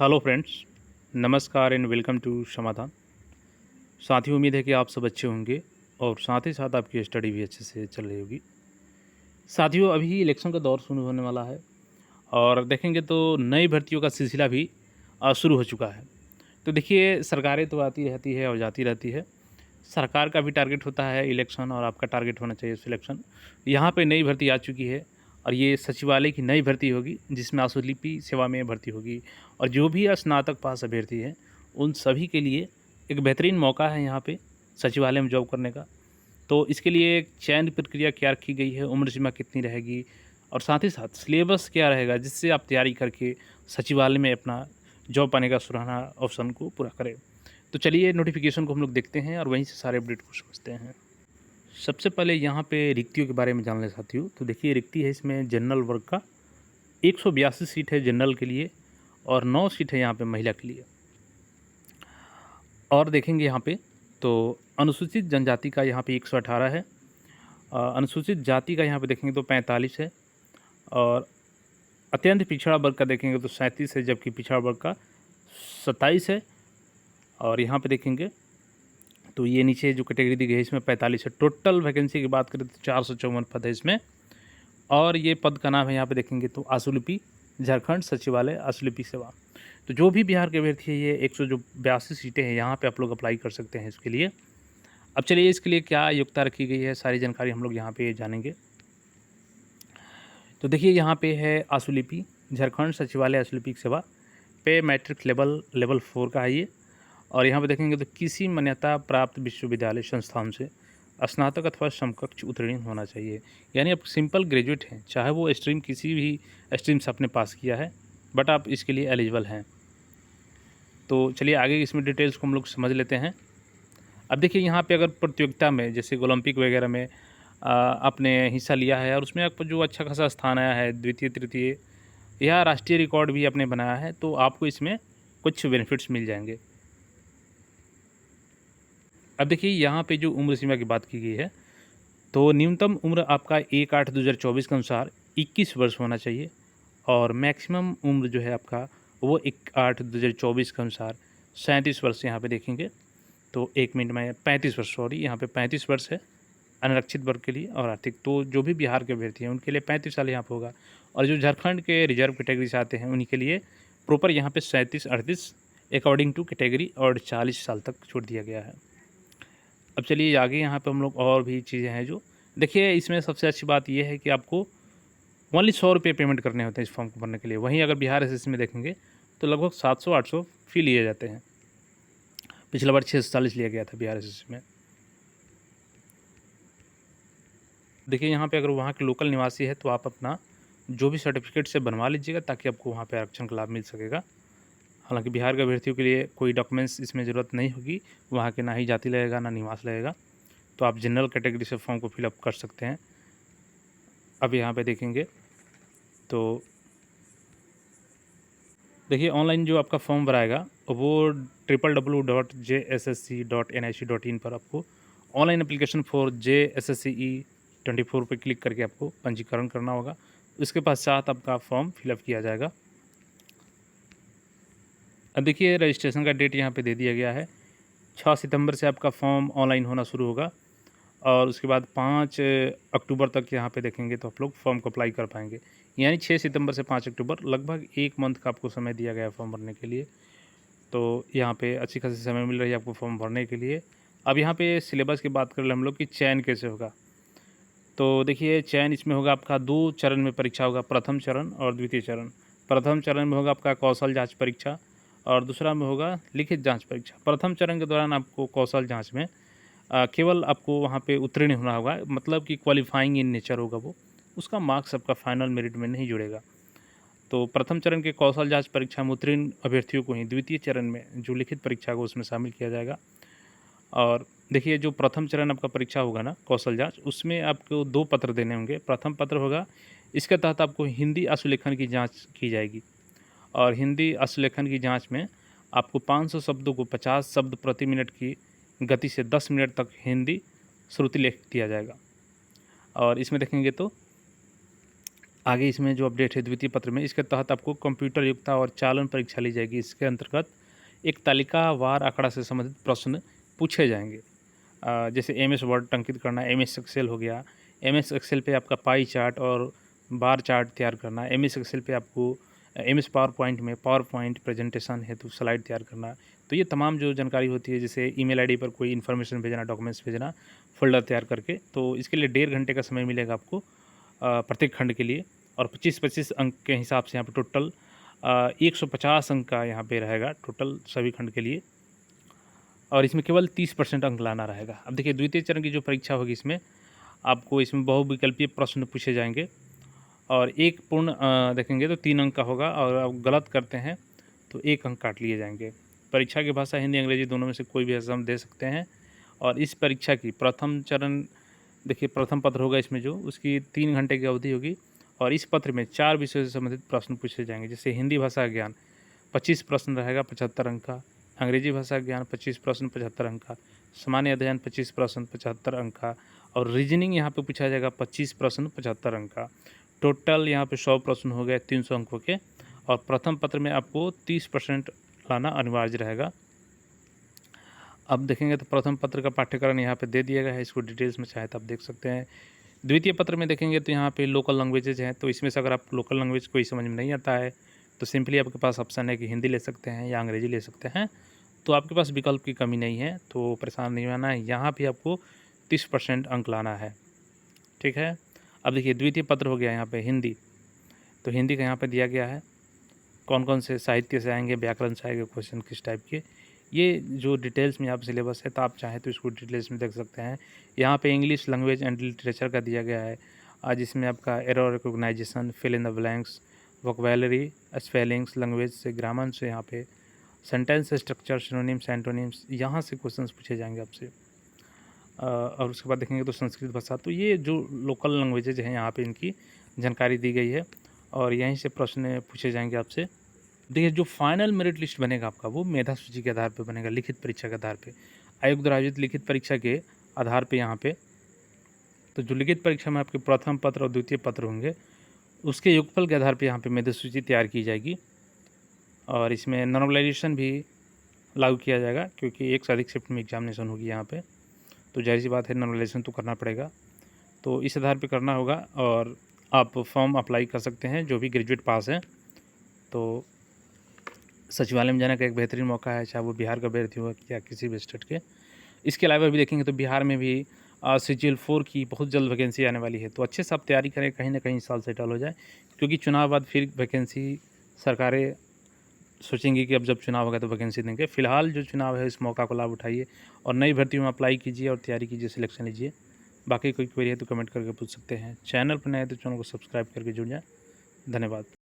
Hello friends, नमस्कार and welcome to समाधान। साथियों, उम्मीद है कि आप सब अच्छे होंगे और साथ ही साथ आपकी स्टडी भी अच्छे से चल रही होगी। साथियों, अभी इलेक्शन का दौर शुरू होने वाला है और देखेंगे तो नई भर्तियों का सिलसिला भी शुरू हो चुका है। तो देखिए, सरकारें तो आती रहती है और जाती रहती है। सरकार का भी टारगेट होता है इलेक्शन और आपका टारगेट होना चाहिए सिलेक्शन। यहाँ पे नई भर्ती आ चुकी है और ये सचिवालय की नई भर्ती होगी जिसमें आशुलिपि सेवा में भर्ती होगी। और जो भी स्नातक पास अभ्यर्थी हैं उन सभी के लिए एक बेहतरीन मौका है यहाँ पे सचिवालय में जॉब करने का। तो इसके लिए एक चयन प्रक्रिया क्या रखी गई है, उम्र सीमा कितनी रहेगी और साथ ही साथ सिलेबस क्या रहेगा जिससे आप तैयारी करके सचिवालय में अपना जॉब पाने का सुनहरा ऑप्शन को पूरा करें। तो चलिए नोटिफिकेशन को हम लोग देखते हैं और वहीं से सारे अपडेट को समझते हैं। सबसे पहले यहाँ पे रिक्तियों के बारे में जान लें साथियों। तो देखिए, रिक्ति है इसमें जनरल वर्ग का 182 सीट है जनरल के लिए और 9 सीट है यहाँ पे महिला के लिए। और देखेंगे यहाँ पे तो अनुसूचित जनजाति का यहाँ पे 118 है। अनुसूचित जाति का यहाँ पे देखेंगे तो 45 है और अत्यंत पिछड़ा वर्ग का देखेंगे तो 37 है, जबकि पिछड़ा वर्ग का 27 है। और यहाँ पे देखेंगे तो ये नीचे जो कैटेगरी दी गई है इसमें 45 है। टोटल वैकेंसी की बात करें तो 454 पद है इसमें। और ये पद का नाम है यहाँ पे देखेंगे तो आशुलिपि झारखंड सचिवालय आशुलिपि सेवा। तो जो भी बिहार के अभ्यर्थी है ये 182 सीटें हैं, यहाँ पे आप लोग अप्लाई कर सकते हैं इसके लिए। अब चलिए इसके लिए क्या योग्यता रखी गई है, सारी जानकारी हम लोग यहाँ पे जानेंगे। तो देखिए, यहाँ पे है आशुलिपि झारखंड सचिवालय आशुलिपि सेवा पे मैट्रिक लेवल 4 का है ये। और यहाँ पे देखेंगे तो किसी मान्यता प्राप्त विश्वविद्यालय संस्थान से स्नातक अथवा समकक्ष उत्तीर्ण होना चाहिए। यानी आप सिंपल ग्रेजुएट हैं, चाहे वो स्ट्रीम किसी भी स्ट्रीम से आपने पास किया है, बट आप इसके लिए एलिजिबल हैं। तो चलिए आगे इसमें डिटेल्स को हम लोग समझ लेते हैं। अब देखिए, यहाँ पे अगर प्रतियोगिता में जैसे ओलंपिक वगैरह में आपने हिस्सा लिया है और उसमें आपको जो अच्छा खासा स्थान आया है, द्वितीय तृतीय या राष्ट्रीय रिकॉर्ड भी आपने बनाया है, तो आपको इसमें कुछ बेनिफिट्स मिल जाएंगे। अब देखिए, यहाँ पे जो उम्र सीमा की बात की गई है तो न्यूनतम उम्र आपका 1/8/2024 के अनुसार 21 वर्ष होना चाहिए और मैक्सिमम उम्र जो है आपका वो 1/8/2024 के अनुसार 37 वर्ष यहाँ पे देखेंगे। तो 1 मिनट में 35 वर्ष, सॉरी, यहाँ पे 35 वर्ष है अनारक्षित वर्ग के लिए और आर्थिक। तो जो भी बिहार के अभ्यर्थी हैं उनके लिए 35 साल यहाँ पे होगा और जो झारखंड के रिजर्व कैटेगरी से आते हैं उन्हीं के लिए प्रॉपर यहाँ पे 37-38 अकॉर्डिंग टू कैटेगरी और 40 साल तक छोड़ दिया गया है। अब चलिए आगे यहाँ पे हम लोग और भी चीज़ें हैं जो देखिए, इसमें सबसे अच्छी बात यह है कि आपको ओनली 100 रुपये पेमेंट करने होते हैं इस फॉर्म को भरने के लिए। वहीं अगर बिहार एसएससी में देखेंगे तो लगभग 700-800 फी लिए जाते हैं। पिछला बार 640 लिया गया था बिहार एसएससी में। देखिए, यहाँ पे अगर वहाँ के लोकल निवासी है तो आप अपना जो भी सर्टिफिकेट से बनवा लीजिएगा ताकि आपको वहाँ पे आरक्षण का लाभ मिल सकेगा। हालांकि बिहार के अभ्यर्थियों के लिए कोई डॉक्यूमेंट्स इसमें ज़रूरत नहीं होगी, वहाँ के ना ही जाति लगेगा ना निवास लगेगा। तो आप जनरल कैटेगरी से फॉर्म को फिलअप कर सकते हैं। अब यहाँ पे देखेंगे तो देखिए, ऑनलाइन जो आपका फॉर्म भराएगा वो www.jssc.nic.in पर आपको ऑनलाइन एप्लीकेशन फॉर JSSCE 24 पर क्लिक करके आपको पंजीकरण करना होगा। उसके पश्चात आपका फॉर्म फिलअप किया जाएगा। अब देखिए, रजिस्ट्रेशन का डेट यहाँ पे दे दिया गया है। 6 सितंबर से आपका फॉर्म ऑनलाइन होना शुरू होगा और उसके बाद 5 अक्टूबर तक यहाँ पे देखेंगे तो आप लोग फॉर्म को अप्लाई कर पाएंगे। यानी 6 सितंबर से 5 अक्टूबर लगभग 1 मंथ का आपको समय दिया गया है फॉर्म भरने के लिए। तो यहाँ पे अच्छी खासी समय मिल रही है आपको फॉर्म भरने के लिए। अब यहाँ पे सिलेबस की बात कर ले हम लोग कि चयन कैसे होगा। तो देखिए, चयन इसमें होगा आपका 2 चरण में परीक्षा होगा, प्रथम चरण और द्वितीय चरण। प्रथम चरण में होगा आपका कौशल जाँच परीक्षा और दूसरा में होगा लिखित जाँच परीक्षा। प्रथम चरण के दौरान आपको कौशल जाँच में केवल आपको वहाँ पे उत्तीर्ण होना होगा, मतलब कि क्वालिफाइंग इन नेचर होगा वो, उसका मार्क्स आपका फाइनल मेरिट में नहीं जुड़ेगा। तो प्रथम चरण के कौशल जांच परीक्षा में उत्तीर्ण अभ्यर्थियों को ही द्वितीय चरण में जो लिखित परीक्षा को उसमें शामिल किया जाएगा। और देखिए, जो प्रथम चरण आपका परीक्षा होगा ना कौशल जांच, उसमें आपको 2 पत्र देने होंगे। प्रथम पत्र होगा, इसके तहत आपको हिंदी आशुलेखन की जाँच की जाएगी और हिंदी आशुलेखन की जाँच में आपको 500 शब्दों को 50 शब्द प्रति मिनट की गति से 10 मिनट तक हिंदी श्रुति लेख दिया जाएगा। और इसमें देखेंगे तो आगे इसमें जो अपडेट है द्वितीय पत्र में, इसके तहत आपको कंप्यूटर योग्यता और चालन परीक्षा ली जाएगी। इसके अंतर्गत एक तालिकावार आंकड़ा से संबंधित प्रश्न पूछे जाएंगे। जैसे एमएस वर्ड टंकित करना, एमएस एक्सेल हो गया, एमएस एक्सेल पे आपका पाई चार्ट और बार चार्ट तैयार करना, एमएस एक्सेल पे आपको एमएस पावर पॉइंट में पावर पॉइंट प्रेजेंटेशन हेतु स्लाइड तैयार करना। तो ये तमाम जो जानकारी होती है, जैसे ईमेल आईडी पर कोई इन्फॉर्मेशन भेजना, डॉक्यूमेंट्स भेजना, फोल्डर तैयार करके, तो इसके लिए 1.5 घंटे का समय मिलेगा आपको प्रत्येक खंड के लिए। और 25-25 अंक के हिसाब से यहाँ पर टोटल 150 अंक का यहाँ पे रहेगा टोटल सभी खंड के लिए, और इसमें केवल 30% अंक लाना रहेगा। अब देखिए द्वितीय चरण की जो परीक्षा होगी, इसमें आपको इसमें बहुविकल्पीय प्रश्न पूछे जाएंगे, और एक पूर्ण देखेंगे तो 3 अंक का होगा, और आप गलत करते हैं तो 1 अंक काट लिए जाएंगे। परीक्षा की भाषा हिंदी अंग्रेजी दोनों में से कोई भी हम दे सकते हैं। और इस परीक्षा की प्रथम चरण देखिए, प्रथम पत्र होगा इसमें जो, उसकी 3 घंटे की अवधि होगी, और इस पत्र में 4 विषयों से संबंधित प्रश्न पूछे जाएंगे। जैसे हिंदी भाषा ज्ञान 25 प्रश्न रहेगा 75 अंक का, अंग्रेजी भाषा ज्ञान 25 प्रश्न 75 अंक का, सामान्य अध्ययन 25 प्रश्न 75 अंक का, और रीजनिंग यहाँ पे पूछा जाएगा 25 प्रश्न 75 अंक का। टोटल यहाँ पे 100 प्रश्न हो गए 300 अंकों के, और प्रथम पत्र में आपको 30% लाना अनिवार्य रहेगा। अब देखेंगे तो प्रथम पत्र का पाठ्यक्रम यहाँ पे दे दिया गया है, इसको डिटेल्स में चाहे तो आप देख सकते हैं। द्वितीय पत्र में देखेंगे तो यहाँ पे लोकल लैंग्वेजेज हैं, तो इसमें से अगर आप लोकल लैंग्वेज कोई समझ में नहीं आता है तो सिंपली आपके पास ऑप्शन है कि हिंदी ले सकते हैं या अंग्रेजी ले सकते हैं, तो आपके पास विकल्प की कमी नहीं है, तो परेशान नहीं होना है। यहाँ भी आपको 30% अंक लाना है, ठीक है। अब देखिए द्वितीय पत्र हो गया यहाँ पे हिंदी, तो हिंदी का यहाँ पे दिया गया है कौन कौन से साहित्य से आएंगे, व्याकरण से आएंगे, क्वेश्चन किस टाइप के, ये जो डिटेल्स में यहाँ पे सिलेबस है, तो आप चाहें तो इसको डिटेल्स में देख सकते हैं। यहाँ पे इंग्लिश लैंग्वेज एंड लिटरेचर का दिया गया है, जिसमें आपका error recognization, fill in the blanks, vocabulary, spellings, language से, ग्रामर से, यहाँ पे सेंटेंस स्ट्रक्चर, सिनोनिम्स, एंटोनिम्स, यहाँ से क्वेश्चंस पूछे जाएंगे आपसे। और उसके बाद देखेंगे तो संस्कृत भाषा, तो ये जो लोकल लैंग्वेजेज हैं यहाँ पे इनकी जानकारी दी गई है, और यहीं से प्रश्न पूछे जाएंगे आपसे। देखिए जो फाइनल मेरिट लिस्ट बनेगा आपका, वो मेधा सूची के आधार पे बनेगा, लिखित परीक्षा के आधार पे, आयोग द्वारा आयोजित लिखित परीक्षा के आधार पे यहाँ पे। तो जो लिखित परीक्षा में आपके प्रथम पत्र और द्वितीय पत्र होंगे, उसके योगफल के आधार पे यहाँ पे मेधा सूची तैयार की जाएगी, और इसमें नॉर्मलाइजेशन भी लागू किया जाएगा, क्योंकि एक से अधिक शिफ्ट में एग्जामिनेशन होगी यहाँ पे, तो जाहिर सी बात है नॉर्मलाइजेशन तो करना पड़ेगा, तो इस आधार पे करना होगा। और आप फॉर्म अप्लाई कर सकते हैं जो भी ग्रेजुएट पास हैं, तो सचिवालय में जाने का एक बेहतरीन मौका है, चाहे वो बिहार का अभ्यर्थी हो या किसी भी स्टेट के। इसके अलावा भी देखेंगे तो बिहार में भी CGL 4 की बहुत जल्द वैकेंसी आने वाली है, तो अच्छे से आप तैयारी करें, कहीं ना कहीं इस साल सेटल हो जाए, क्योंकि चुनाव बाद फिर वैकेंसी सरकारें सोचेंगी कि अब जब चुनाव होगा तो वैकेंसी देंगे। फिलहाल जो चुनाव है इस मौका को लाभ उठाइए और नई भर्तियों में अप्लाई कीजिए और तैयारी कीजिए, सिलेक्शन लीजिए। बाकी कोई क्वेरी है तो कमेंट करके पूछ सकते हैं। चैनल पर नए हैं तो चैनल को सब्सक्राइब करके जुड़ जाएँ। धन्यवाद।